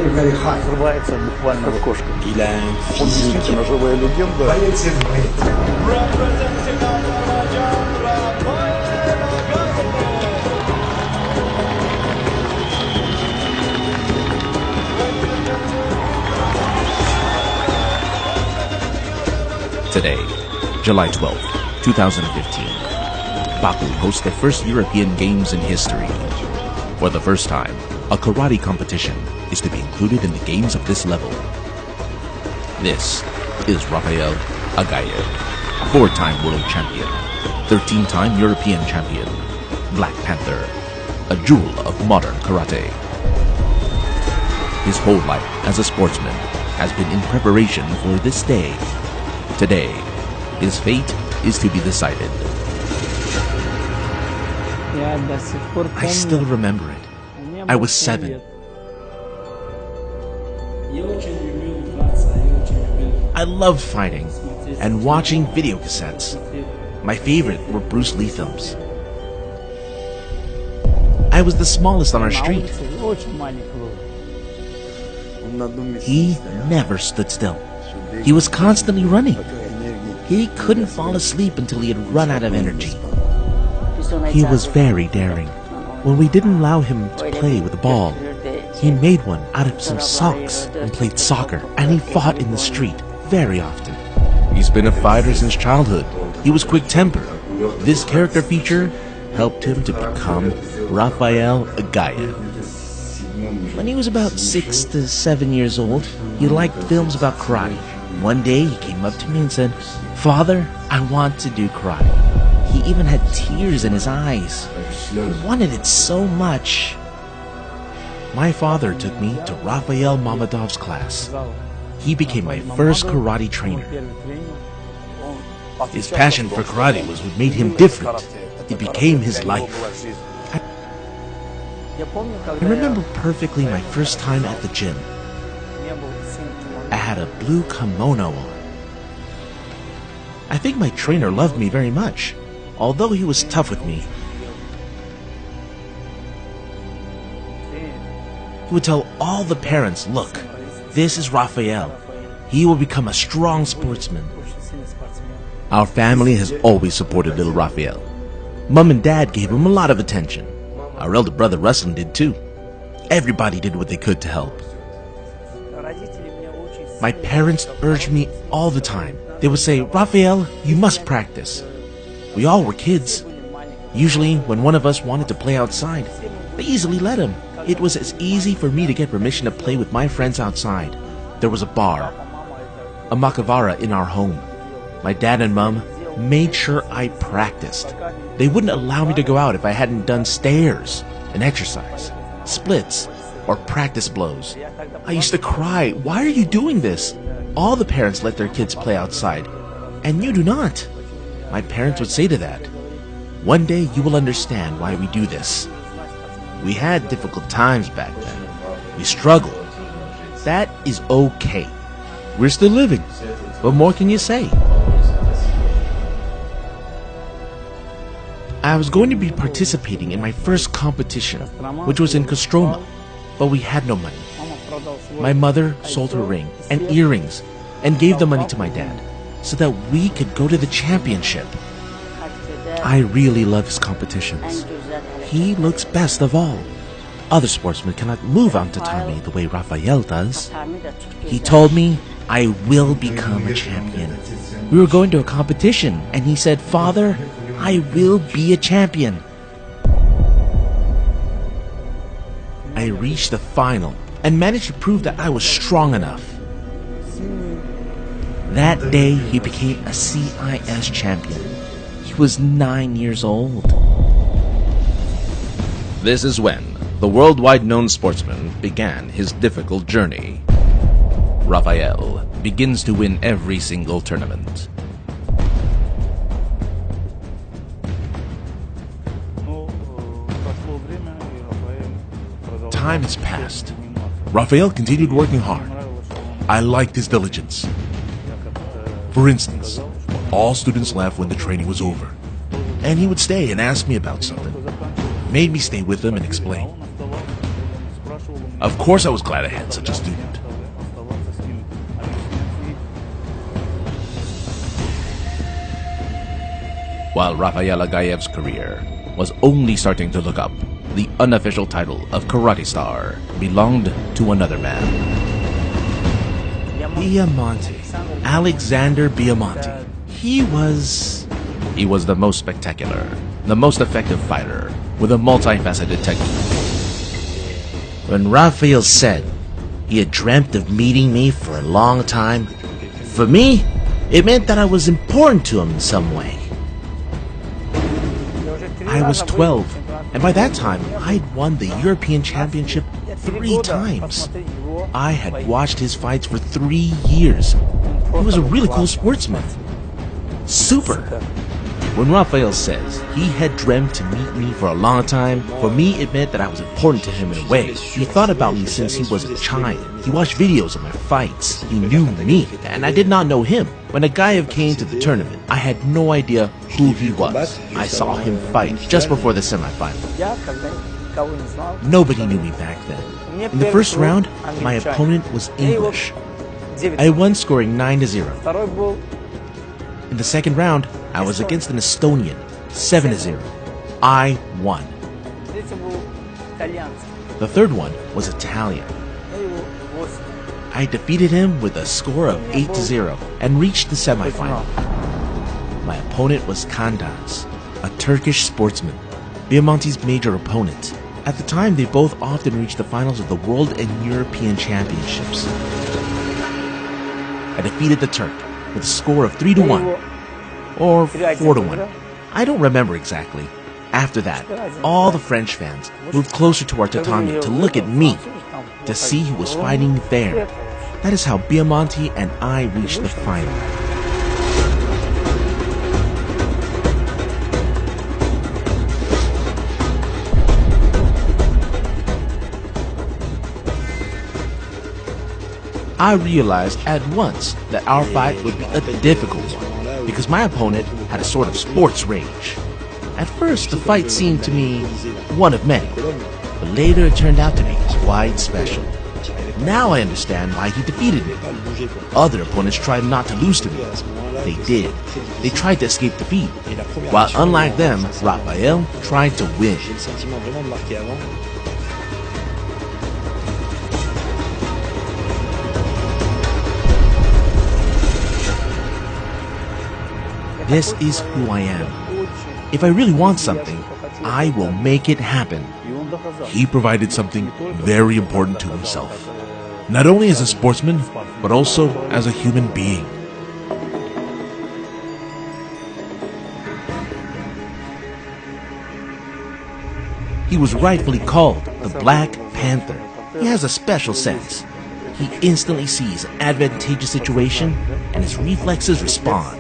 Взрывается буквально в кошку. Il a un Он physique. действительно живая легенда. Today, July 12th, 2015, Baku hosts the first European Games in history. For the first time, a karate competition is to be included in the games of this level. This is Rafael Aghayev, 4-time world champion, 13-time European champion, Black Panther, a jewel of modern karate. His whole life as a sportsman has been in preparation for this day. Today, his fate is to be decided. I still remember it. I was 7. I loved fighting and watching video cassettes. My favorite were Bruce Lee films. I was the smallest on our street. He never stood still. He was constantly running. He couldn't fall asleep until he had run out of energy. He was very daring. When we didn't allow him to play with the ball, he made one out of some socks and played soccer, and he fought in the street very often. He's been a fighter since childhood. He was quick-tempered. This character feature helped him to become Rafael Aghayev. When he was about 6 to 7 years old, he liked films about karate. One day he came up to me and said, "Father, I want to do karate." He even had tears in his eyes. He wanted it so much. My father took me to Rafael Mamadov's class. He became my first karate trainer. His passion for karate was what made him different. It became his life. I remember perfectly my first time at the gym. I had a blue kimono on. I think my trainer loved me very much, although he was tough with me. He would tell all the parents, "Look, this is Rafael. He will become a strong sportsman." Our family has always supported little Rafael. Mom and Dad gave him a lot of attention. Our elder brother Ruslan did too. Everybody did what they could to help. My parents urged me all the time. They would say, "Rafael, you must practice." We all were kids. Usually, when one of us wanted to play outside, they easily let him. It was as easy for me to get permission to play with my friends outside. There was a bar, a makavara in our home. My dad and mom made sure I practiced. They wouldn't allow me to go out if I hadn't done stairs, an exercise, splits, or practice blows. I used to cry, "Why are you doing this? All the parents let their kids play outside, and you do not." My parents would say to that, "One day you will understand why we do this." We had difficult times back then. We struggled. That is okay. We're still living. What more can you say? I was going to be participating in my first competition, which was in Kostroma, but we had no money. My mother sold her ring and earrings and gave the money to my dad so that we could go to the championship. I really love his competitions. He looks best of all. Other sportsmen cannot move on tatami the way Rafael does. He told me I will become a champion. We were going to a competition and he said, "Father, I will be a champion." I reached the final and managed to prove that I was strong enough. That day, he became a CIS champion. He was 9 years old. This is when the worldwide known sportsman began his difficult journey. Rafael begins to win every single tournament. Time has passed. Rafael continued working hard. I liked his diligence. For instance, all students left when the training was over, and he would stay and ask me about something. Made me stay with him and explain. Of course I was glad I had such a student. While Rafael Aghayev's career was only starting to look up, the unofficial title of Karate Star belonged to another man. Biamonte. Alexander Biamonte. He was the most spectacular, the most effective fighter, with a multifaceted technique. When Rafael said he had dreamt of meeting me for a long time, for me, it meant that I was important to him in some way. I was 12, and by that time, I'd won the European Championship 3 times. I had watched his fights for 3 years. He was a really cool sportsman. Super. When Rafael says he had dreamt to meet me for a long time, for me it meant that I was important to him in a way. He thought about me since he was a child. He watched videos of my fights. He knew me, and I did not know him. When Aghayev came to the tournament, I had no idea who he was. I saw him fight just before the semifinal. Nobody knew me back then. In the first round, my opponent was English. I won scoring 9-0. In the second round, I was against an Estonian, 7-0. I won. The third one was Italian. I defeated him with a score of 8-0 and reached the semifinal. My opponent was Candace, a Turkish sportsman, Biamonte's major opponent. At the time, they both often reached the finals of the World and European Championships. I defeated the Turk with a score of 3-1 or 4-1. I don't remember exactly. After that, all the French fans moved closer to our tatami to look at me, to see who was fighting there. That is how Biamonte and I reached the final. I realized at once that our fight would be a difficult one, because my opponent had a sort of sports rage. At first, the fight seemed to me one of many, but later it turned out to be quite special. Now I understand why he defeated me. Other opponents tried not to lose to me. They did. They tried to escape defeat, while unlike them, Rafael tried to win. This is who I am. If I really want something, I will make it happen. He provided something very important to himself, not only as a sportsman, but also as a human being. He was rightfully called the Black Panther. He has a special sense. He instantly sees an advantageous situation, and his reflexes respond.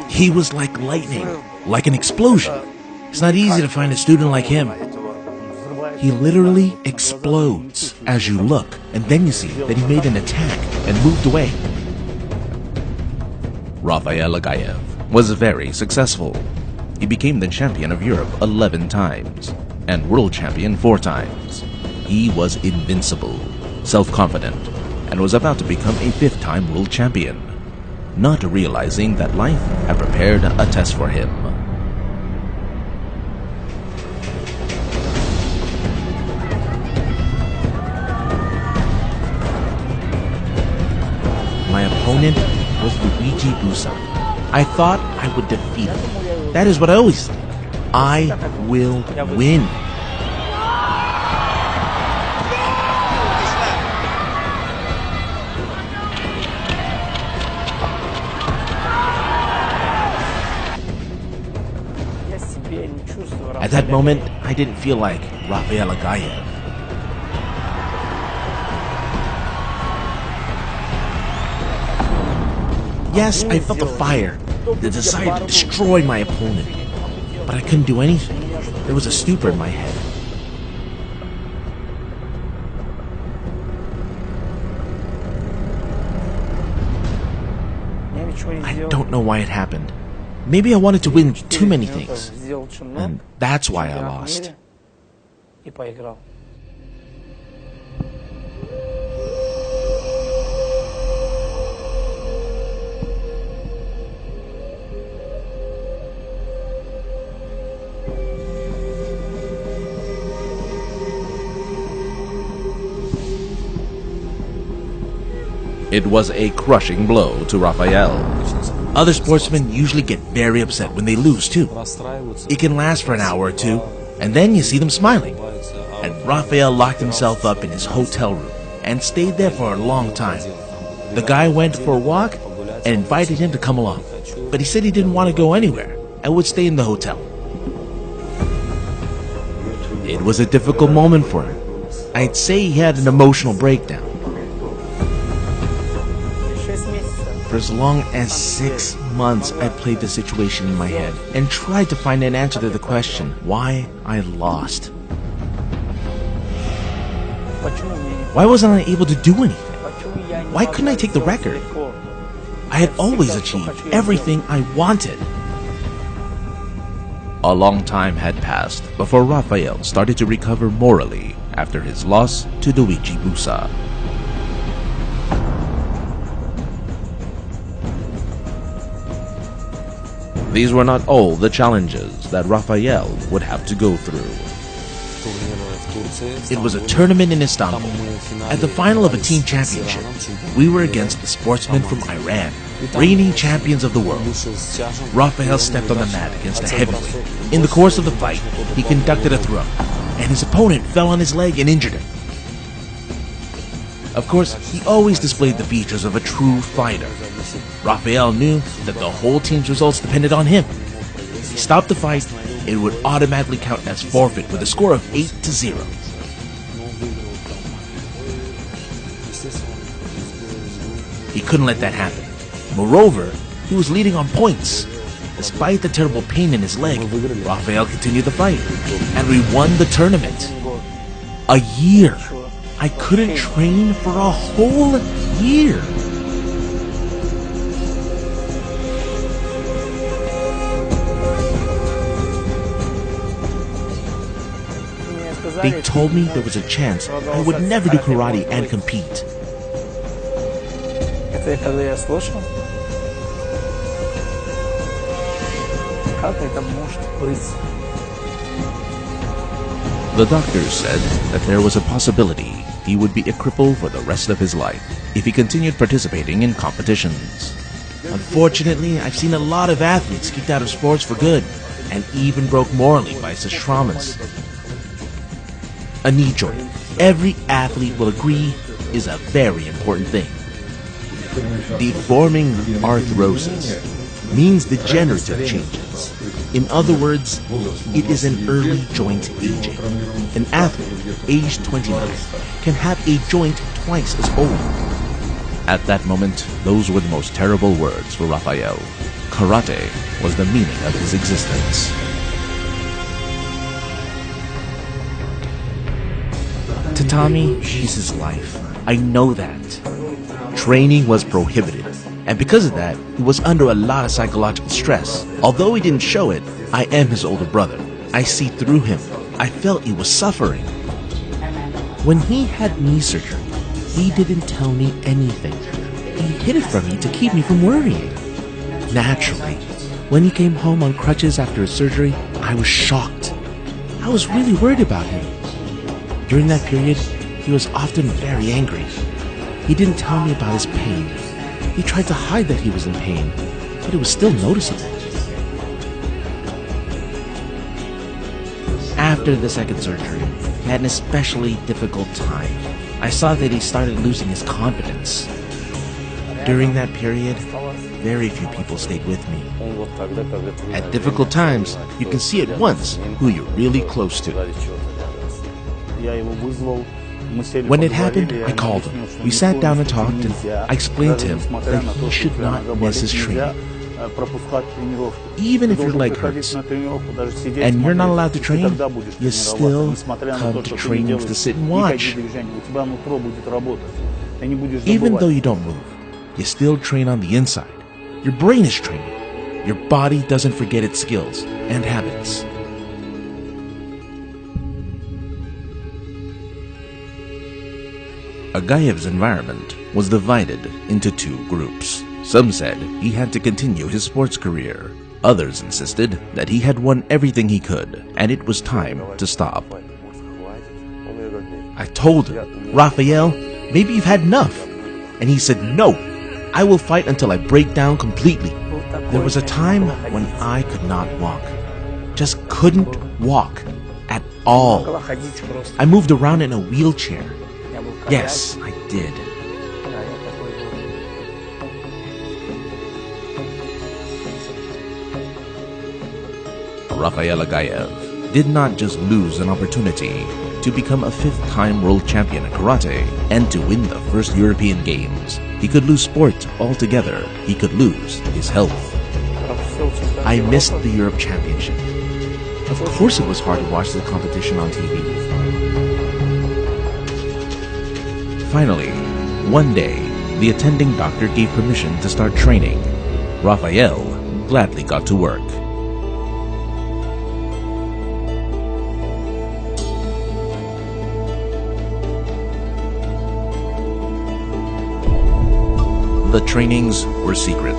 He was like lightning, like an explosion. It's not easy to find a student like him. He literally explodes as you look, and then you see that he made an attack and moved away. Rafael Aghayev was very successful. He became the champion of Europe 11 times and world champion 4 times. He was invincible, self-confident, and was about to become a 5th-time world champion, not realizing that life had prepared a test for him. My opponent was Luigi Busa. I thought I would defeat him. That is what I always think. I will win. At that moment, I didn't feel like Rafael Aghayev. Yes, I felt the fire, the desire to destroy my opponent, but I couldn't do anything. There was a stupor in my head. I don't know why it happened. Maybe I wanted to win too many things, and that's why I lost. It was a crushing blow to Rafael. Other sportsmen usually get very upset when they lose too. It can last for an hour or two, and then you see them smiling. And Rafael locked himself up in his hotel room and stayed there for a long time. The guy went for a walk and invited him to come along, but he said he didn't want to go anywhere and would stay in the hotel. It was a difficult moment for him. I'd say he had an emotional breakdown. For as long as 6 months, I played the situation in my head and tried to find an answer to the question why I lost. Why wasn't I able to do anything? Why couldn't I take the record? I had always achieved everything I wanted. A long time had passed before Rafael started to recover morally after his loss to Luigi Busa. These were not all the challenges that Rafael would have to go through. It was a tournament in Istanbul. At the final of a team championship, we were against the sportsmen from Iran, reigning champions of the world. Rafael stepped on the mat against a heavyweight. In the course of the fight, he conducted a throw, and his opponent fell on his leg and injured him. Of course, he always displayed the features of a true fighter. Rafael knew that the whole team's results depended on him. If he stopped the fight, it would automatically count as forfeit with a score of 8-0. He couldn't let that happen. Moreover, he was leading on points. Despite the terrible pain in his leg, Rafael continued the fight, and we won the tournament. A year. I couldn't train for a whole year. They told me there was a chance I would never do karate and compete. The doctors said that there was a possibility he would be a cripple for the rest of his life if he continued participating in competitions. Unfortunately, I've seen a lot of athletes kicked out of sports for good and even broke morally by such traumas. A knee joint, every athlete will agree, is a very important thing. Deforming arthrosis means degenerative changes. In other words, it is an early joint aging. An athlete, aged 29, can have a joint twice as old. At that moment, those were the most terrible words for Rafael. Karate was the meaning of his existence. Tatami is his life. I know that. Training was prohibited, and because of that, he was under a lot of psychological stress. Although he didn't show it, I am his older brother. I see through him. I felt he was suffering. When he had knee surgery, he didn't tell me anything. He hid it from me to keep me from worrying. Naturally, when he came home on crutches after his surgery, I was shocked. I was really worried about him. During that period, he was often very angry. He didn't tell me about his pain. He tried to hide that he was in pain, but it was still noticeable. After the second surgery, he had an especially difficult time. I saw that he started losing his confidence. During that period, very few people stayed with me. At difficult times, you can see at once who you're really close to. When it happened, I called him. We sat down and talked, and I explained to him that he should not miss his training. Even if your leg hurts and you're not allowed to train, you still come to trainings to sit and watch. Even though you don't move, you still train on the inside. Your brain is training. Your body doesn't forget its skills and habits. Aghayev's environment was divided into two groups. Some said he had to continue his sports career. Others insisted that he had won everything he could, and it was time to stop. I told him, Rafael, maybe you've had enough. and he said, "No, I will fight until I break down completely." There was a time when I could not walk. Just couldn't walk at all. I moved around in a wheelchair. Yes, I did. Rafael Aghayev did not just lose an opportunity to become a fifth-time world champion in karate and to win the first European Games. He could lose sport altogether. He could lose his health. I missed the Europe Championship. Of course it was hard to watch the competition on TV. Finally, one day, the attending doctor gave permission to start training. Rafael gladly got to work. The trainings were secret.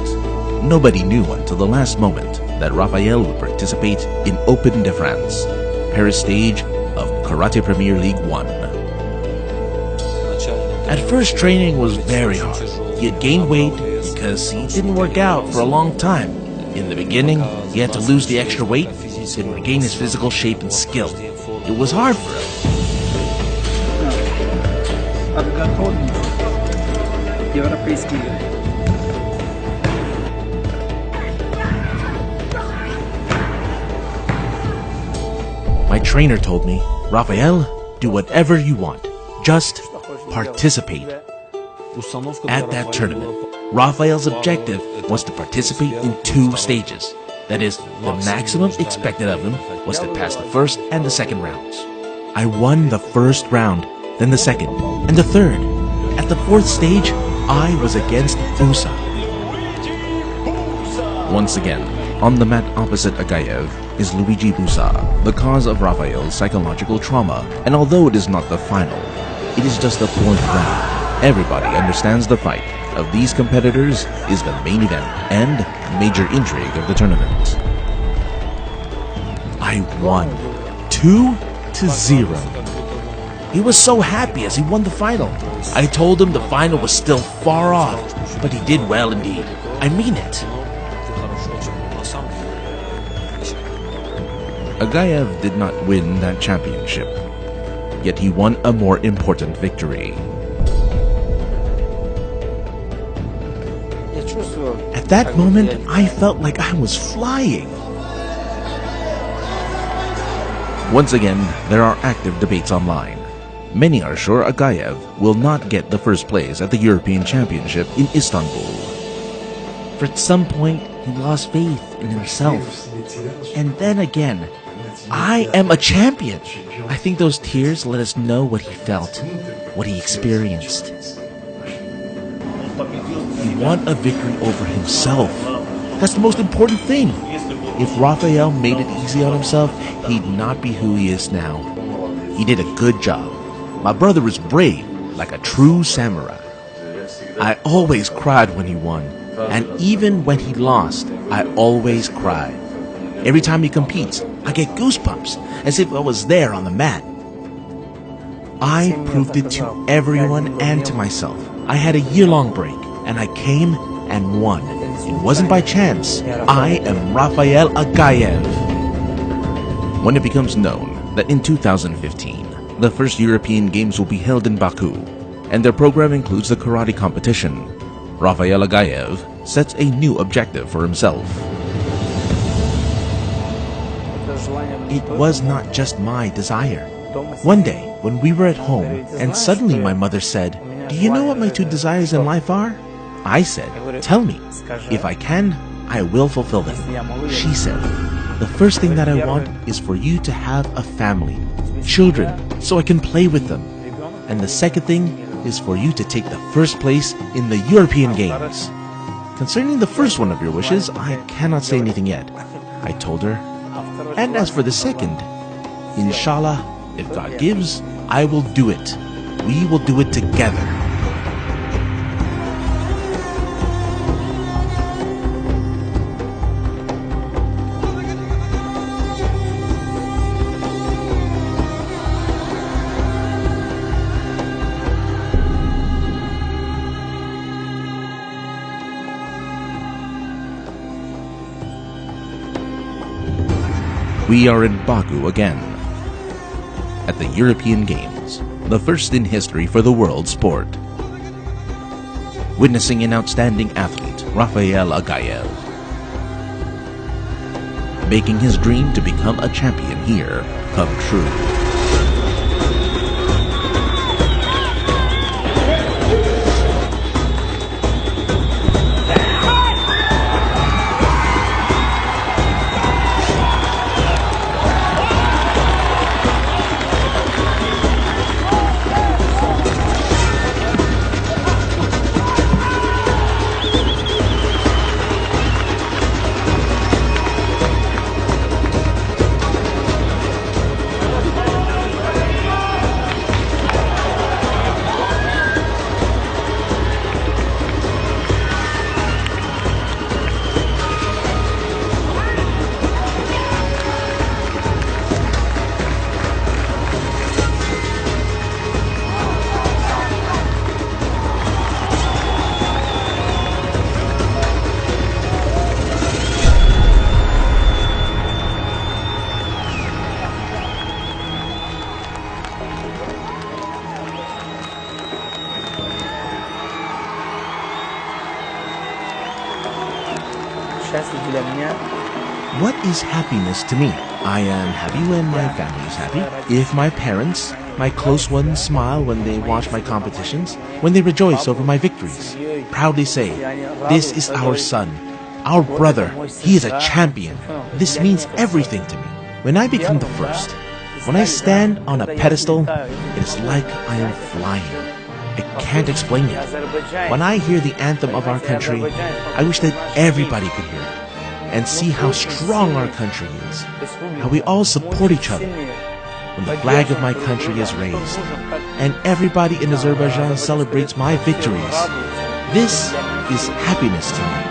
Nobody knew until the last moment that Rafael would participate in Open de France, Paris stage of Karate Premier League 1. At first, training was very hard. He had gained weight because he didn't work out for a long time. In the beginning, he had to lose the extra weight to regain his physical shape and skill. It was hard for him. My trainer told me, "Rafael, do whatever you want. Just participate." At that tournament, Rafael's objective was to participate in 2 stages. That is, the maximum expected of him was to pass the first and the second rounds. I won the first round, then the second, and the third. At the 4th stage, I was against Busa. Once again, on the mat opposite Aghayev is Luigi Busa, the cause of Rafael's psychological trauma, and although it is not the final, it is just the 4th round. Everybody understands the fight of these competitors is the main event and major intrigue of the tournament. I won 2-0. He was so happy as he won the final. I told him the final was still far off, but he did well indeed. I mean it. Aghayev did not win that championship, yet he won a more important victory. At that moment, I felt like I was flying. Once again, there are active debates online. Many are sure Aghayev will not get the first place at the European Championship in Istanbul. For at some point, he lost faith in himself. And then again, I am a champion. I think those tears let us know what he felt, what he experienced. He won a victory over himself. That's the most important thing. If Rafael made it easy on himself, he'd not be who he is now. He did a good job. My brother was brave, like a true samurai. I always cried when he won, and even when he lost, I always cried. Every time he competes, I get goosebumps, as if I was there on the mat. I proved it to everyone and to myself. I had a year-long break, and I came and won. It wasn't by chance. I am Rafael Aghayev. When it becomes known that in 2015, the first European Games will be held in Baku, and their program includes the karate competition, Rafael Aghayev sets a new objective for himself. It was not just my desire. One day, when we were at home, and suddenly my mother said, "Do you know what my 2 desires in life are?" I said, "Tell me. If I can, I will fulfill them." She said, "The first thing that I want is for you to have a family, children, so I can play with them. And the second thing is for you to take the first place in the European Games. Concerning the first one of your wishes, I cannot say anything yet," I told her. "And as for the second, inshallah, if God gives, I will do it. We will do it together." We are in Baku again, at the European Games, the first in history for the world sport. Witnessing an outstanding athlete, Rafael Aghayev, making his dream to become a champion here come true. What is happiness to me? I am happy when my family is happy. If my parents, my close ones, smile when they watch my competitions, when they rejoice over my victories, proudly say, "This is our son, our brother. He is a champion." This means everything to me. When I become the first, when I stand on a pedestal, it is like I am flying. I can't explain it. When I hear the anthem of our country, I wish that everybody could hear it and see how strong our country is, how we all support each other. When the flag of my country is raised, and everybody in Azerbaijan celebrates my victories, this is happiness to me.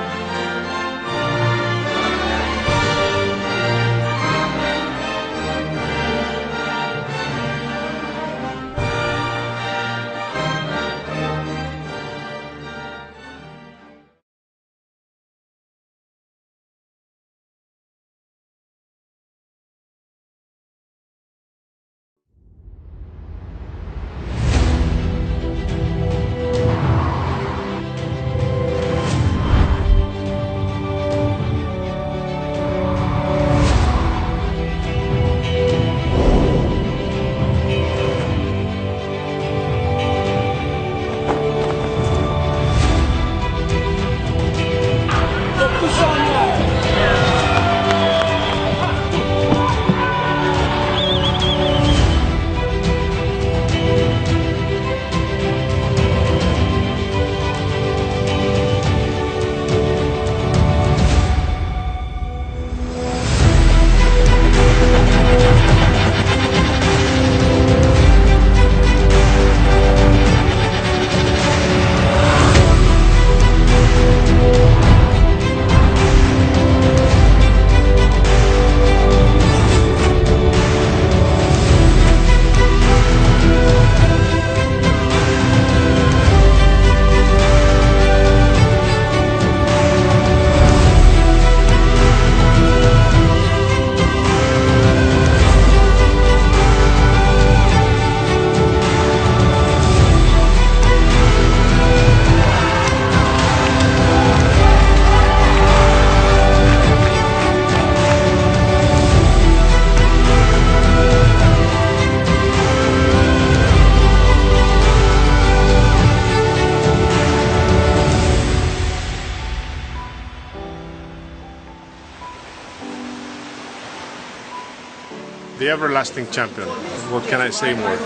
The everlasting champion. What can I say more?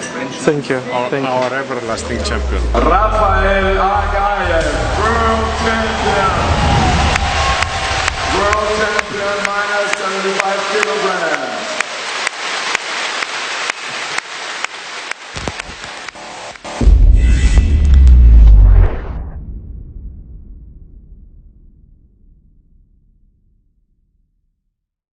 Thank you. Our everlasting champion. Rafael Aghayev, world champion. World champion minus 75 kilograms.